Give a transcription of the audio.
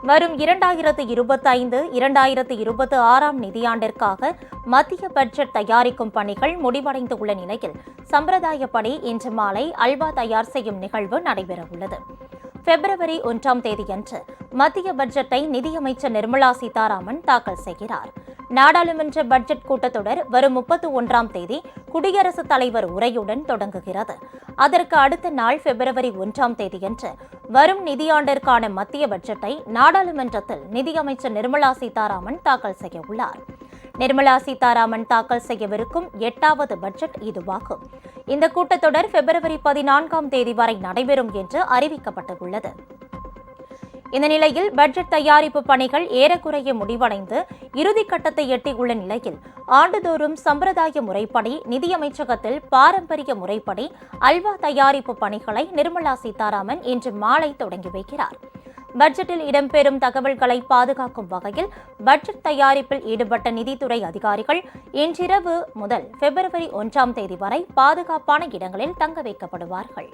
வரும் 2025-2026 நிதியாண்டிற்காக மத்திய பட்ஜெட் தயாரிக்கும் பணிகள் முடிவடைந்துள்ள நிலையில் சம்பிரதாயப்படி இன்று மாலை அல்வா தயார் செய்யும் நிகழ்வு நடைபெறவுள்ளது. பிப்ரவரி 1ஆம் தேதியன்று மத்திய பட்ஜெட்டை நிதியமைச்சர் நிர்மலா சீதாராமன் தாக்கல் செய்கிறார். நாடாளுமன்ற பட்ஜெட் கூட்டத்தொடர் வரும் 31ஆம் தேதி குடியரசுத் தலைவர் உரையுடன் தொடங்குகிறது. அதற்கு அடுத்த நாள் பிப்ரவரி 1ஆம் தேதியன்று வரும் நிதியாண்டிற்கான மத்திய பட்ஜெட்டை நாடாளுமன்றத்தில் நிதியமைச்சர் நிர்மலா சீதாராமன் தாக்கல் செய்ய உள்ளார். நிர்மலா சீதாராமன் தாக்கல் செய்யவிருக்கும் 8வது பட்ஜெட் இதுவாகும். இந்த கூட்டத்தொடர் பிப்ரவரி 14ஆம் தேதி வரை நடைபெறும் என்று அறிவிக்கப்பட்டுள்ளது. இந்த நிலையில் பட்ஜெட் தயாரிப்பு பணிகள் ஏறக்குறைய முடிவடைந்து இறுதிக்கட்டத்தை எட்டியுள்ள நிலையில் ஆண்டுதோறும் சம்பிரதாய முறைப்படி நிதியமைச்சகத்தில் பாரம்பரிய முறைப்படி அல்வா தயாரிப்பு பணிகளை நிர்மலா சீதாராமன் இன்று மாலை தொடங்கி வைக்கிறார். பட்ஜெட்டில் இடம்பெறும் தகவல்களை பாதுகாக்கும் வகையில் பட்ஜெட் தயாரிப்பில் ஈடுபட்ட நிதித்துறை அதிகாரிகள் இன்றிரவு முதல் பிப்ரவரி 1ஆம் தேதி வரை பாதுகாப்பான இடங்களில் தங்க வைக்கப்படுவார்கள்.